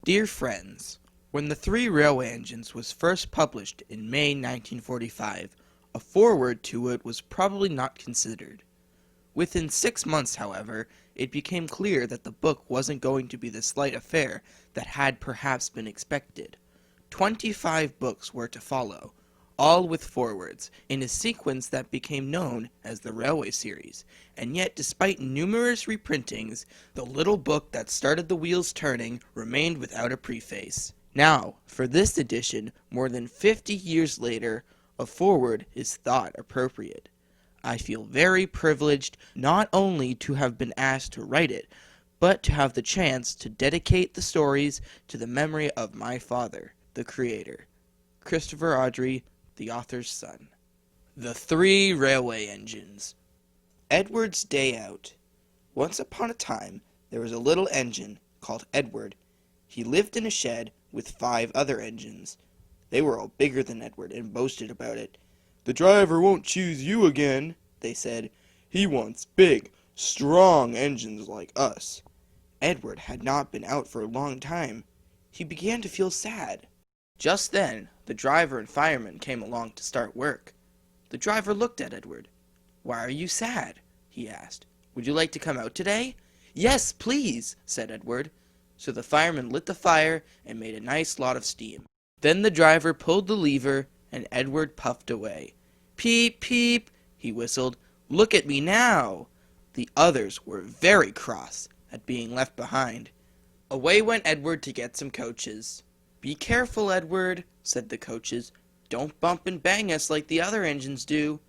Dear friends, when the Three Railway Engines was first published in May 1945, a foreword to it was probably not considered. Within 6 months, however, it became clear that the book wasn't going to be the slight affair that had perhaps been expected. 25 books were to follow, all with forewords, in a sequence that became known as the Railway Series, and yet despite numerous reprintings, the little book that started the wheels turning remained without a preface. Now, for this edition, more than 50 years later, a foreword is thought appropriate. I feel very privileged not only to have been asked to write it, but to have the chance to dedicate the stories to the memory of my father, the creator, Christopher Awdry, the author's son. The Three Railway Engines. Edward's Day Out. Once upon a time, there was a little engine called Edward. He lived in a shed with 5 other engines. They were all bigger than Edward and boasted about it. "The driver won't choose you again," they said. "He wants big, strong engines like us." Edward had not been out for a long time. He began to feel sad. Just then, the driver and fireman came along to start work. The driver looked at Edward. "Why are you sad?" he asked. "Would you like to come out today?" "Yes, please," said Edward. So the fireman lit the fire and made a nice lot of steam. Then the driver pulled the lever, and Edward puffed away. "Peep, peep," he whistled. "Look at me now." The others were very cross at being left behind. Away went Edward to get some coaches. "Be careful, Edward," said the coaches. "Don't bump and bang us like the other engines do."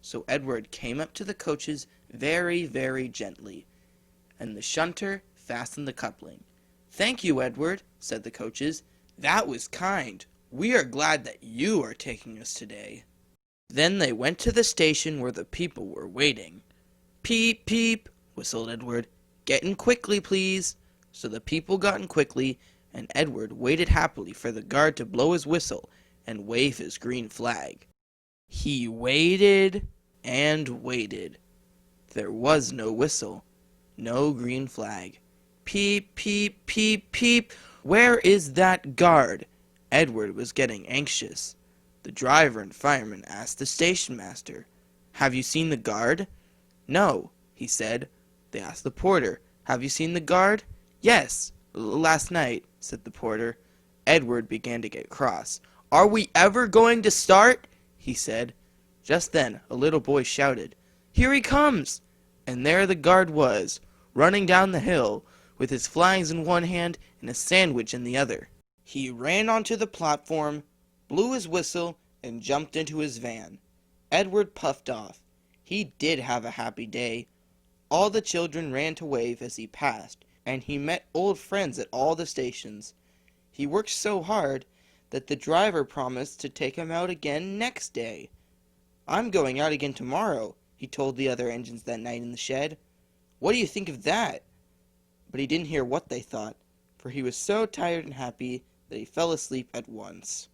So Edward came up to the coaches very, very gently, and the shunter fastened the coupling. "Thank you, Edward," said the coaches. "That was kind. We are glad that you are taking us today." Then they went to the station where the people were waiting. "Peep, peep," whistled Edward. "Get in quickly, please." So the people got in quickly, and Edward waited happily for the guard to blow his whistle and wave his green flag. He waited and waited. There was no whistle, no green flag. "Peep, peep, peep, peep. Where is that guard?" Edward was getting anxious. The driver and fireman asked the station master, "Have you seen the guard?" "No," he said. They asked the porter, "Have you seen the guard?" "Yes, last night," said the porter. Edward began to get cross. "Are we ever going to start?" he said. Just then a little boy shouted, "Here he comes!" And there the guard was, running down the hill, with his flags in one hand and a sandwich in the other. He ran onto the platform, blew his whistle, and jumped into his van. Edward puffed off. He did have a happy day. All the children ran to wave as he passed, and he met old friends at all the stations. He worked so hard that the driver promised to take him out again next day. "I'm going out again tomorrow," he told the other engines that night in the shed. "What do you think of that?" But he didn't hear what they thought, for he was so tired and happy that he fell asleep at once.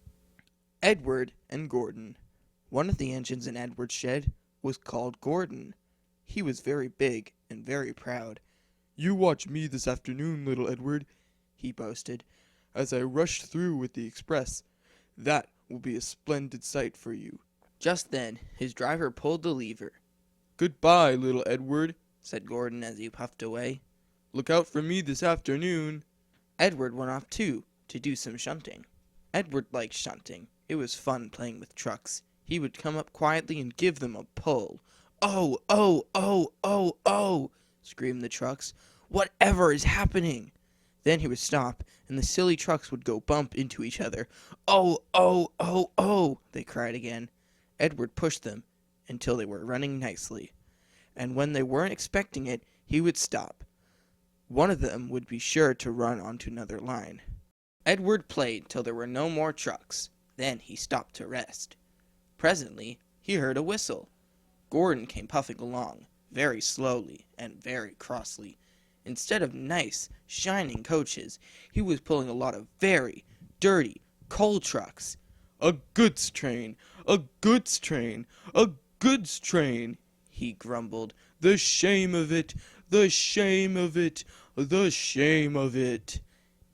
Edward and Gordon. One of the engines in Edward's shed was called Gordon. He was very big and very proud. "You watch me this afternoon, little Edward," he boasted, "as I rush through with the express. That will be a splendid sight for you." Just then his driver pulled the lever. "Goodbye, little Edward," said Gordon as he puffed away. "Look out for me this afternoon." Edward went off too, to do some shunting. Edward liked shunting. It was fun playing with trucks. He would come up quietly and give them a pull. "Oh, oh, oh, oh, oh," screamed the trucks. "Whatever is happening?" Then he would stop, and the silly trucks would go bump into each other. "Oh, oh, oh, oh," they cried again. Edward pushed them until they were running nicely, and when they weren't expecting it, he would stop. One of them would be sure to run onto another line. Edward played till there were no more trucks. Then he stopped to rest. Presently he heard a whistle. Gordon came puffing along, very slowly and very crossly. Instead of nice, shining coaches, he was pulling a lot of very dirty coal trucks. "A goods train! A goods train! A goods train!" he grumbled. "The shame of it! The shame of it! The shame of it!"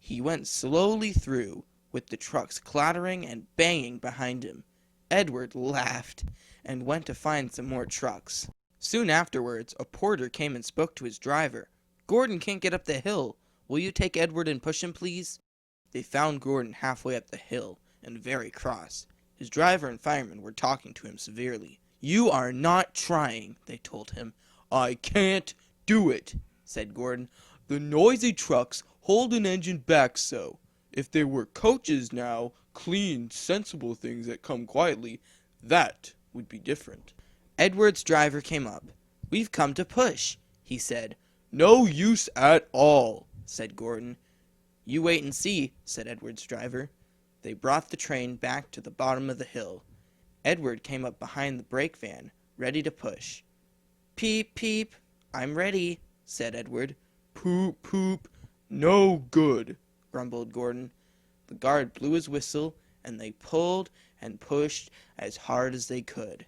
He went slowly through, with the trucks clattering and banging behind him. Edward laughed and went to find some more trucks. Soon afterwards, a porter came and spoke to his driver. "Gordon can't get up the hill. Will you take Edward and push him, please?" They found Gordon halfway up the hill and very cross. His driver and fireman were talking to him severely. "You are not trying," they told him. "I can't do it," said Gordon. "The noisy trucks hold an engine back so. If they were coaches now, clean, sensible things that come quietly, that would be different." Edward's driver came up. "We've come to push," he said. "No use at all," said Gordon. "You wait and see," said Edward's driver. They brought the train back to the bottom of the hill. Edward came up behind the brake van, ready to push. "Peep, peep, I'm ready," said Edward. "Poop, poop, no good," grumbled Gordon. The guard blew his whistle, and they pulled and pushed as hard as they could.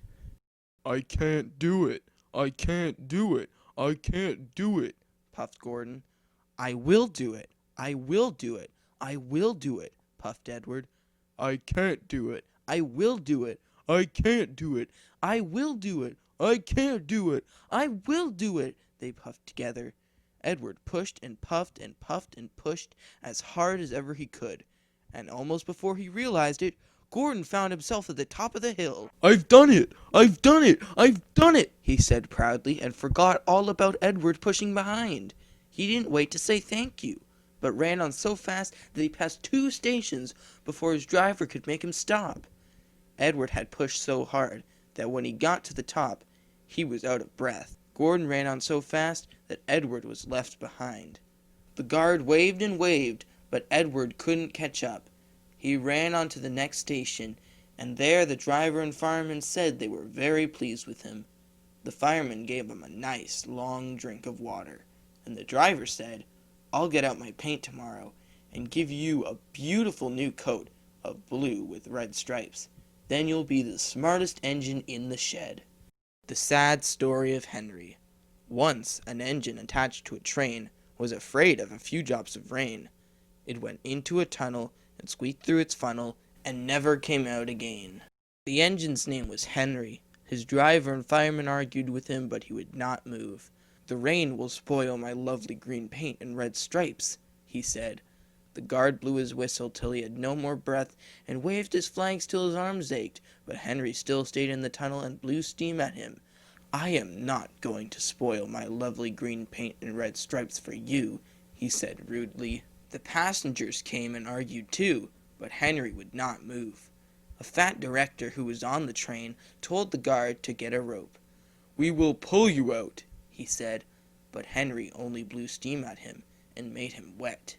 "I can't do it. I can't do it. I can't do it," puffed Gordon. "I will do it. I will do it. I will do it," puffed Edward. "I can't do it. I will do it. I can't do it. I will do it. I can't do it. I will do it," they puffed together. Edward pushed and puffed and puffed and pushed as hard as ever he could, and almost before he realized it, Gordon found himself at the top of the hill. "I've done it! I've done it! I've done it!" he said proudly, and forgot all about Edward pushing behind. He didn't wait to say thank you, but ran on so fast that he passed 2 stations before his driver could make him stop. Edward had pushed so hard that when he got to the top, he was out of breath. Gordon ran on so fast that Edward was left behind. The guard waved and waved, but Edward couldn't catch up. He ran on to the next station, and there the driver and fireman said they were very pleased with him. The fireman gave him a nice, long drink of water, and the driver said, "I'll get out my paint tomorrow and give you a beautiful new coat of blue with red stripes. Then you'll be the smartest engine in the shed." The sad story of Henry. Once an engine attached to a train was afraid of a few drops of rain. It went into a tunnel and squeaked through its funnel and never came out again. The engine's name was Henry. His driver and fireman argued with him, but he would not move. "The rain will spoil my lovely green paint and red stripes," he said. The guard blew his whistle till he had no more breath and waved his flags till his arms ached, but Henry still stayed in the tunnel and blew steam at him. "I am not going to spoil my lovely green paint and red stripes for you," he said rudely. The passengers came and argued too, but Henry would not move. A fat director who was on the train told the guard to get a rope. "We will pull you out," he said, but Henry only blew steam at him and made him wet.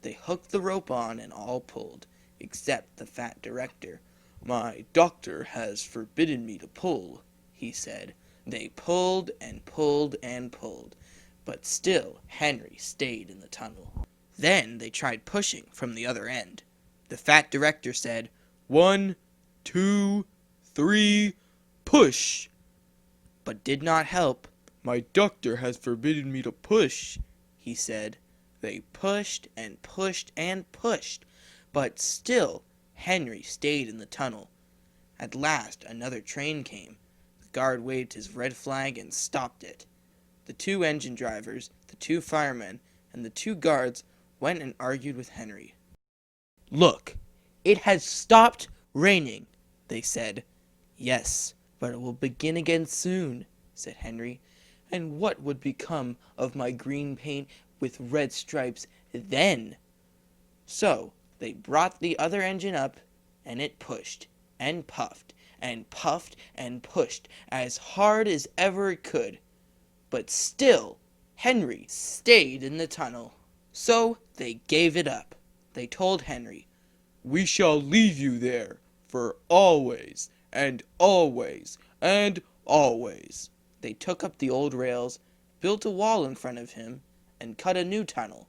They hooked the rope on and all pulled, except the fat director. "My doctor has forbidden me to pull," he said. They pulled and pulled and pulled, but still Henry stayed in the tunnel. Then they tried pushing from the other end. The fat director said, "1, 2, 3, push!" but did not help. "My doctor has forbidden me to push," he said. They pushed and pushed and pushed, but still Henry stayed in the tunnel. At last another train came. The guard waved his red flag and stopped it. The 2 engine drivers, the 2 firemen, and the 2 guards went and argued with Henry. "Look, it has stopped raining," they said. "Yes, but it will begin again soon," said Henry. "And what would become of my green paint with red stripes then?" So they brought the other engine up, and it pushed and puffed and puffed and pushed as hard as ever it could. But still Henry stayed in the tunnel. So they gave it up. They told Henry, "We shall leave you there for always and always and always." They took up the old rails, built a wall in front of him, and cut a new tunnel.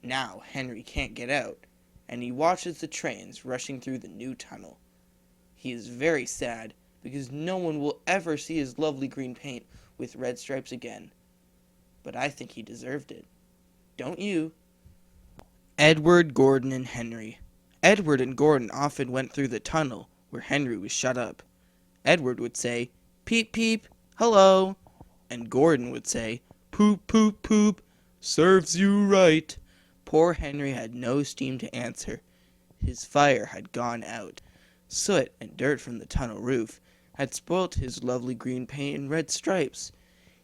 Now Henry can't get out, and he watches the trains rushing through the new tunnel. He is very sad because no one will ever see his lovely green paint with red stripes again. But I think he deserved it. Don't you? Edward, Gordon, and Henry. Edward and Gordon often went through the tunnel where Henry was shut up. Edward would say, "Peep, peep, hello," and Gordon would say, "Poop, poop, poop, serves you right." Poor Henry had no steam to answer. His fire had gone out. Soot and dirt from the tunnel roof had spoilt his lovely green paint and red stripes.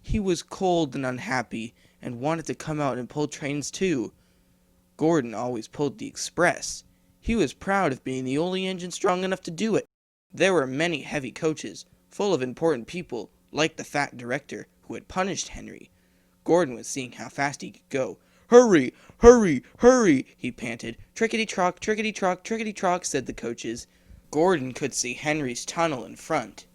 He was cold and unhappy and wanted to come out and pull trains too. Gordon always pulled the express. He was proud of being the only engine strong enough to do it. There were many heavy coaches, full of important people, like the fat director who had punished Henry. Gordon was seeing how fast he could go. "Hurry, hurry, hurry," he panted. "Trickety-trock, trickety-trock, trickety-trock," said the coaches. Gordon could see Henry's tunnel in front.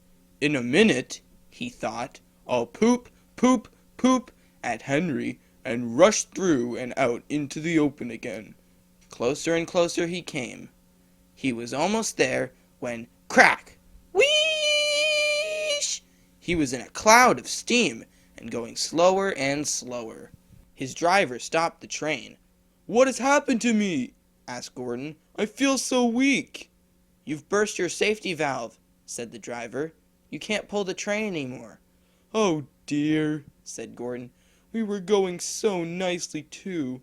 "In a minute," he thought, "I'll poop, poop, poop at Henry and rush through and out into the open again." Closer and closer he came. He was almost there when, crack! Wheesh! He was in a cloud of steam and going slower and slower. His driver stopped the train. "What has happened to me?" asked Gordon. "I feel so weak." "You've burst your safety valve," said the driver. "You can't pull the train anymore." "Oh dear," said Gordon. "We were going so nicely too.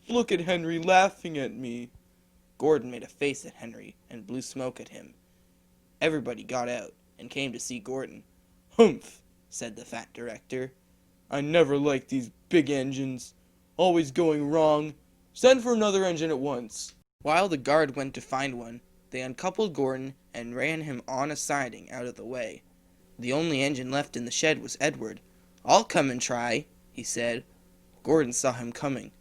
Look at Henry laughing at me." Gordon made a face at Henry and blew smoke at him. Everybody got out and came to see Gordon. "Humph," said the fat director. "I never liked these big engines. Always going wrong. Send for another engine at once." While the guard went to find one, they uncoupled Gordon and ran him on a siding out of the way. The only engine left in the shed was Edward. "I'll come and try," he said. Gordon saw him coming.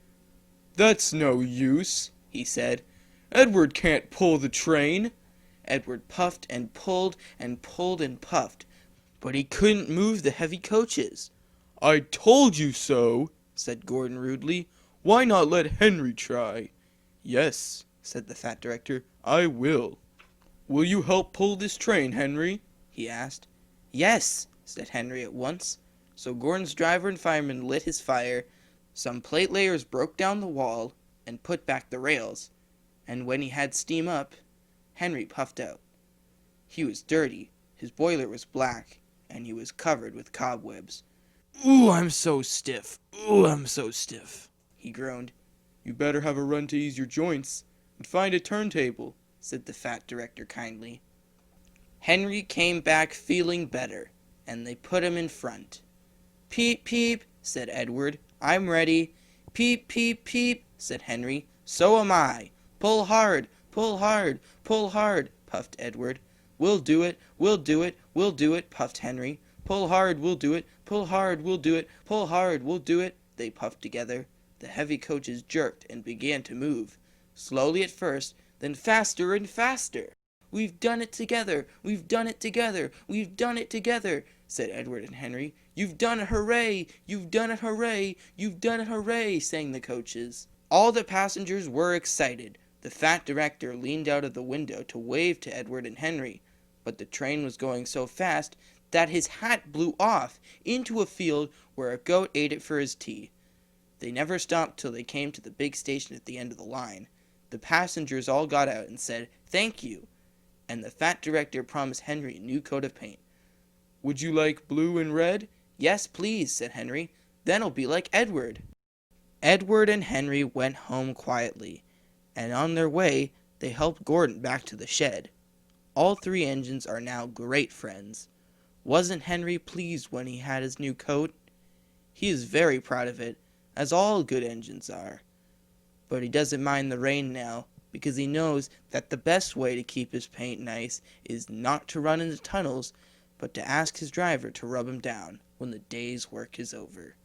"That's no use," he said. "Edward can't pull the train." Edward puffed and pulled and pulled and puffed, but he couldn't move the heavy coaches. "I told you so," said Gordon rudely. "Why not let Henry try?" "Yes," said the fat director, "I will." "Will you help pull this train, Henry?" he asked. "Yes," said Henry at once. So Gordon's driver and fireman lit his fire. Some plate layers broke down the wall and put back the rails, and when he had steam up, Henry puffed out. He was dirty, his boiler was black, and he was covered with cobwebs. "Ooh, I'm so stiff. Ooh, I'm so stiff," he groaned. "You better have a run to ease your joints, and find a turntable," said the fat director kindly. Henry came back feeling better, and they put him in front. "Peep, peep," said Edward. "I'm ready." "Peep, peep, peep," said Henry. "So am I." "Pull hard, pull hard, pull hard," puffed Edward. "We'll do it, we'll do it, we'll do it," puffed Henry. "Pull hard, we'll do it, pull hard, we'll do it, pull hard, we'll do it," they puffed together. The heavy coaches jerked and began to move, slowly at first, then faster and faster. "We've done it together, we've done it together, we've done it together," said Edward and Henry. "You've done it, hooray! You've done it, hooray! You've done it, hooray!" sang the coaches. All the passengers were excited. The fat director leaned out of the window to wave to Edward and Henry, but the train was going so fast that his hat blew off into a field where a goat ate it for his tea. They never stopped till they came to the big station at the end of the line. The passengers all got out and said, "Thank you," and the fat director promised Henry a new coat of paint. "Would you like blue and red?" "Yes, please," said Henry. "Then it'll be like Edward." Edward and Henry went home quietly, and on their way they helped Gordon back to the shed. All three engines are now great friends. Wasn't Henry pleased when he had his new coat? He is very proud of it, as all good engines are. But he doesn't mind the rain now, because he knows that the best way to keep his paint nice is not to run into tunnels, but to ask his driver to rub him down when the day's work is over.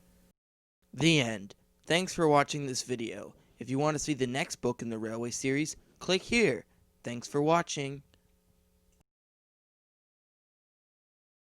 The end. Thanks for watching this video. If you want to see the next book in the Railway series, click here. Thanks for watching.